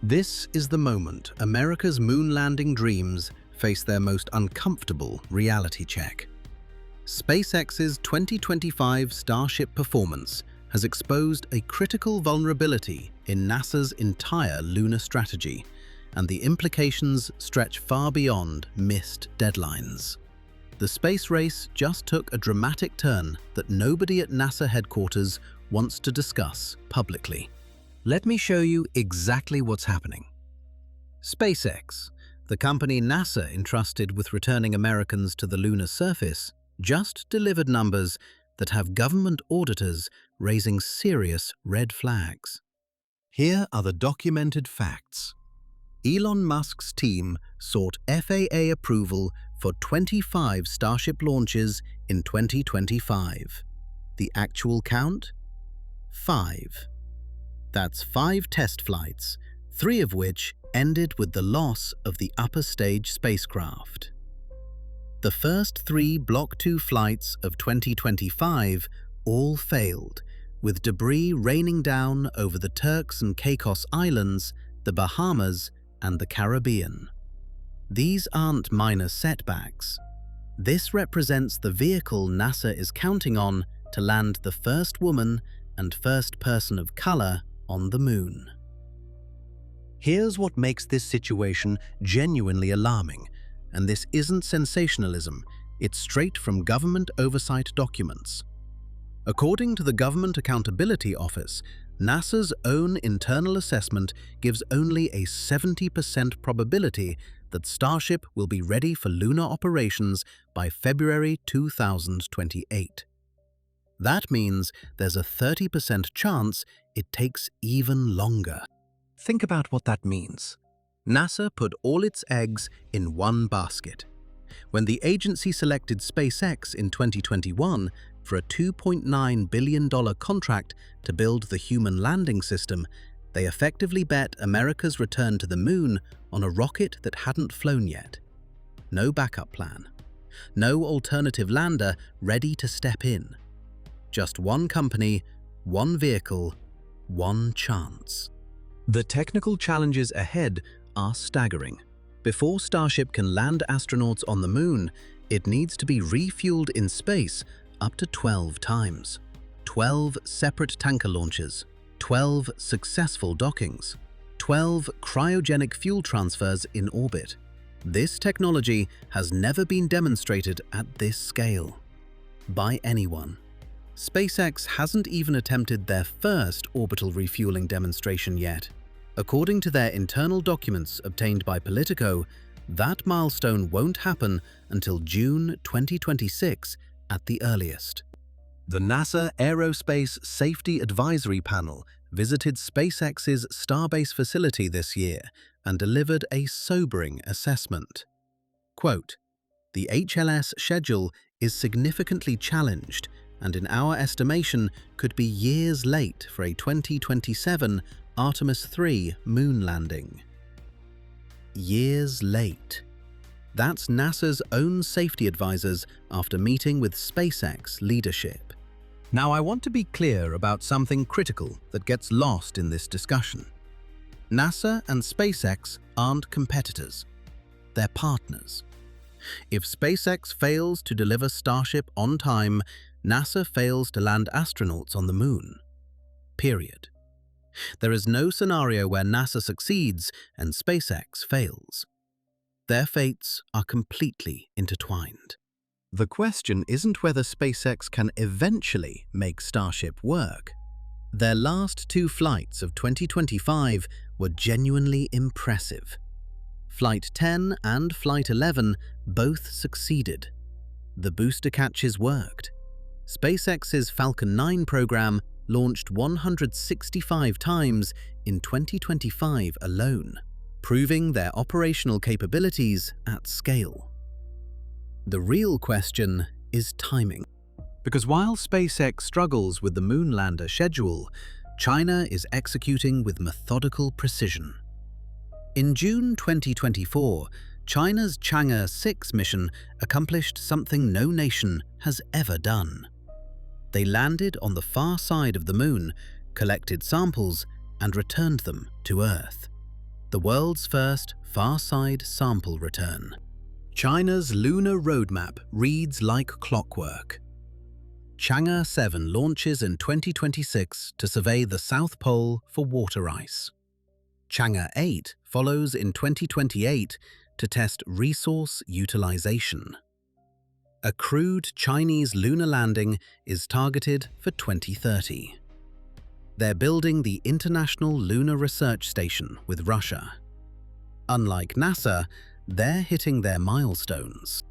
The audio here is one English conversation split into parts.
This is the moment America's moon landing dreams face their most uncomfortable reality check. SpaceX's 2025 Starship performance has exposed a critical vulnerability in NASA's entire lunar strategy, and the implications stretch far beyond missed deadlines. The space race just took a dramatic turn that nobody at NASA headquarters wants to discuss publicly. Let me show you exactly what's happening. SpaceX, the company NASA entrusted with returning Americans to the lunar surface, just delivered numbers that have government auditors raising serious red flags. Here are the documented facts. Elon Musk's team sought FAA approval for 25 Starship launches in 2025. The actual count? 5. That's 5 test flights, 3 of which ended with the loss of the upper stage spacecraft. The first 3 Block 2 flights of 2025 all failed, with debris raining down over the Turks and Caicos Islands, the Bahamas, and the Caribbean. These aren't minor setbacks. This represents the vehicle NASA is counting on to land the first woman and first person of color on the moon. Here's what makes this situation genuinely alarming, and this isn't sensationalism, it's straight from government oversight documents. According to the Government Accountability Office, NASA's own internal assessment gives only a 70% probability that Starship will be ready for lunar operations by February 2028. That means there's a 30% chance it takes even longer. Think about what that means. NASA put all its eggs in one basket. When the agency selected SpaceX in 2021 for a $2.9 billion contract to build the human landing system, they effectively bet America's return to the moon on a rocket that hadn't flown yet. No backup plan. No alternative lander ready to step in. Just one company, one vehicle, one chance. The technical challenges ahead are staggering. Before Starship can land astronauts on the moon, it needs to be refueled in space up to 12 times. 12 separate tanker launches, 12 successful dockings, 12 cryogenic fuel transfers in orbit. This technology has never been demonstrated at this scale by anyone. SpaceX hasn't even attempted their first orbital refueling demonstration yet. According to their internal documents obtained by Politico, that milestone won't happen until June 2026 at the earliest. The NASA Aerospace Safety Advisory Panel visited SpaceX's Starbase facility this year and delivered a sobering assessment. Quote, "The HLS schedule is significantly challenged and in our estimation could be years late for a 2027 Artemis 3 moon landing." Years late. That's NASA's own safety advisors after meeting with SpaceX leadership. Now I want to be clear about something critical that gets lost in this discussion. NASA and SpaceX aren't competitors. They're partners. If SpaceX fails to deliver Starship on time, NASA fails to land astronauts on the moon. Period. There is no scenario where NASA succeeds and SpaceX fails. Their fates are completely intertwined. The question isn't whether SpaceX can eventually make Starship work. Their last 2 flights of 2025 were genuinely impressive. Flight 10 and Flight 11 both succeeded. The booster catches worked. SpaceX's Falcon 9 program launched 165 times in 2025 alone, proving their operational capabilities at scale. The real question is timing. Because while SpaceX struggles with the moon lander schedule, China is executing with methodical precision. In June 2024, China's Chang'e 6 mission accomplished something no nation has ever done. They landed on the far side of the moon, collected samples, and returned them to Earth. the world's first far-side sample return. China's lunar roadmap reads like clockwork. Chang'e 7 launches in 2026 to survey the South Pole for water ice. Chang'e 8 follows in 2028 to test resource utilization. A crewed Chinese lunar landing is targeted for 2030. They're building the International Lunar Research Station with Russia. Unlike NASA, they're hitting their milestones.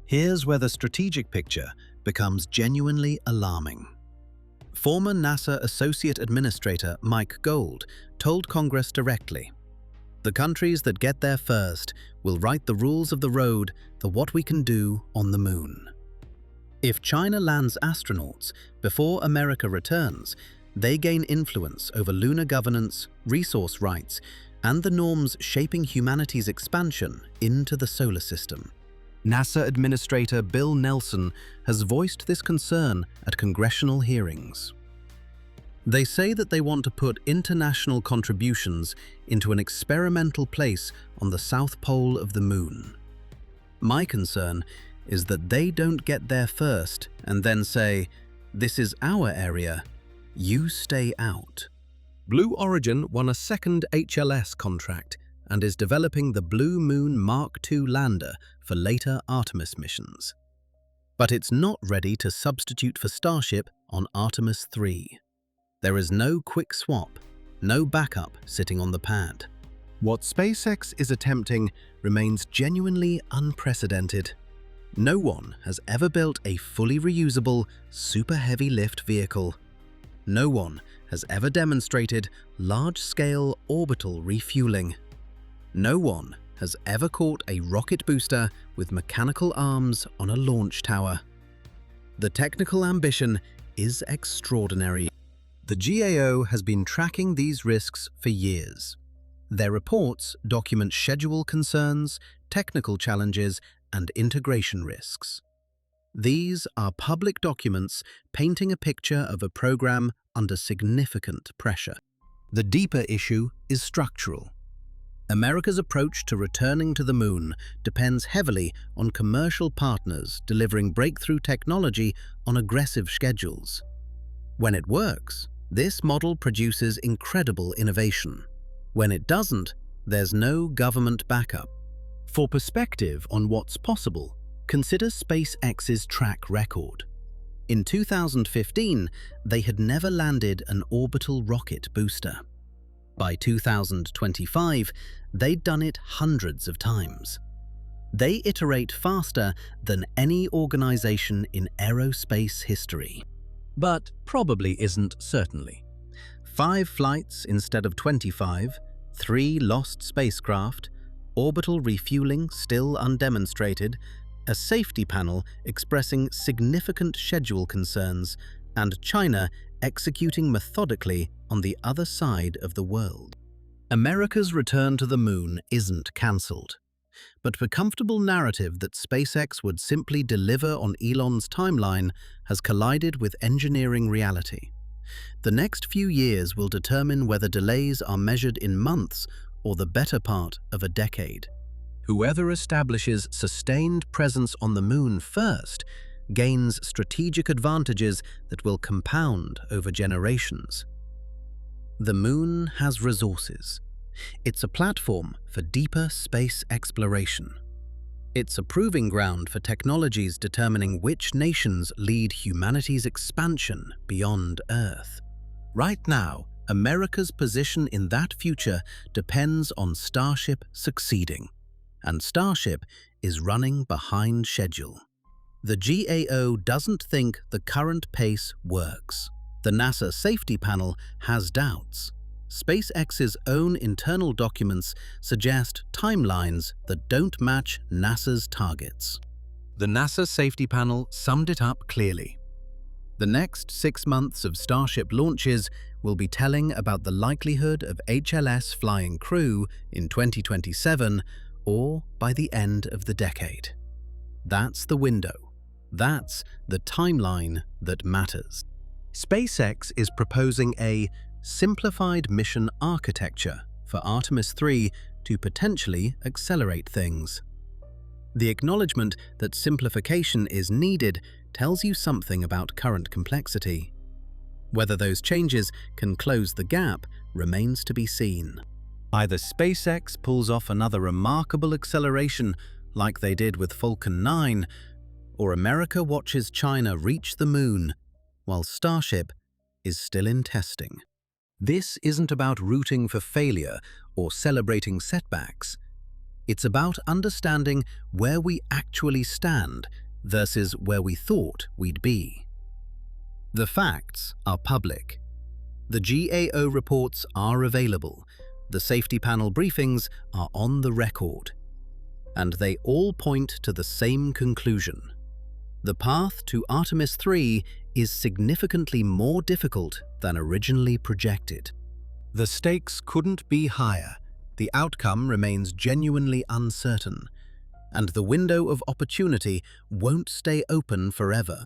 Here's where the strategic picture becomes genuinely alarming. Former NASA Associate Administrator Mike Gold told Congress directly, "The countries that get there first will write the rules of the road for what we can do on the moon." If China lands astronauts before America returns, they gain influence over lunar governance, resource rights, and the norms shaping humanity's expansion into the solar system. NASA Administrator Bill Nelson has voiced this concern at congressional hearings. They say that they want to put international contributions into an experimental place on the south pole of the moon. My concern is that they don't get there first and then say, "This is our area, you stay out." Blue Origin won a second HLS contract and is developing the Blue Moon Mark II lander for later Artemis missions. But it's not ready to substitute for Starship on Artemis 3. There is no quick swap, no backup sitting on the pad. What SpaceX is attempting remains genuinely unprecedented. No one has ever built a fully reusable, super heavy lift vehicle. No one has ever demonstrated large-scale orbital refueling. No one has ever caught a rocket booster with mechanical arms on a launch tower. The technical ambition is extraordinary. The GAO has been tracking these risks for years. Their reports document schedule concerns, technical challenges, and integration risks. These are public documents painting a picture of a program under significant pressure. The deeper issue is structural. America's approach to returning to the moon depends heavily on commercial partners delivering breakthrough technology on aggressive schedules. When it works, this model produces incredible innovation. When it doesn't, there's no government backup. For perspective on what's possible, consider SpaceX's track record. In 2015, they had never landed an orbital rocket booster. By 2025, they'd done it hundreds of times. They iterate faster than any organization in aerospace history. But probably isn't certainly. 5 flights instead of 25, 3 lost spacecraft, orbital refueling still undemonstrated, a safety panel expressing significant schedule concerns, and China executing methodically on the other side of the world. America's return to the moon isn't cancelled, but the comfortable narrative that SpaceX would simply deliver on Elon's timeline has collided with engineering reality. The next few years will determine whether delays are measured in months or the better part of a decade. Whoever establishes sustained presence on the moon first gains strategic advantages that will compound over generations. The moon has resources. It's a platform for deeper space exploration. It's a proving ground for technologies determining which nations lead humanity's expansion beyond Earth. Right now, America's position in that future depends on Starship succeeding, and Starship is running behind schedule. The GAO doesn't think the current pace works. The NASA safety panel has doubts. SpaceX's own internal documents suggest timelines that don't match NASA's targets. The NASA safety panel summed it up clearly. The next 6 months of Starship launches will be telling about the likelihood of HLS flying crew in 2027 or by the end of the decade. That's the window. That's the timeline that matters. SpaceX is proposing a simplified mission architecture for for Artemis 3 to potentially accelerate things. The acknowledgement that simplification is needed tells you something about current complexity. Whether those changes can close the gap remains to be seen. Either SpaceX pulls off another remarkable acceleration like they did with Falcon 9, or America watches China reach the moon while Starship is still in testing. This isn't about rooting for failure or celebrating setbacks. It's about understanding where we actually stand versus where we thought we'd be. The facts are public. The GAO reports are available. The safety panel briefings are on the record. And they all point to the same conclusion. The path to Artemis 3 is significantly more difficult than originally projected. The stakes couldn't be higher. The outcome remains genuinely uncertain, and the window of opportunity won't stay open forever.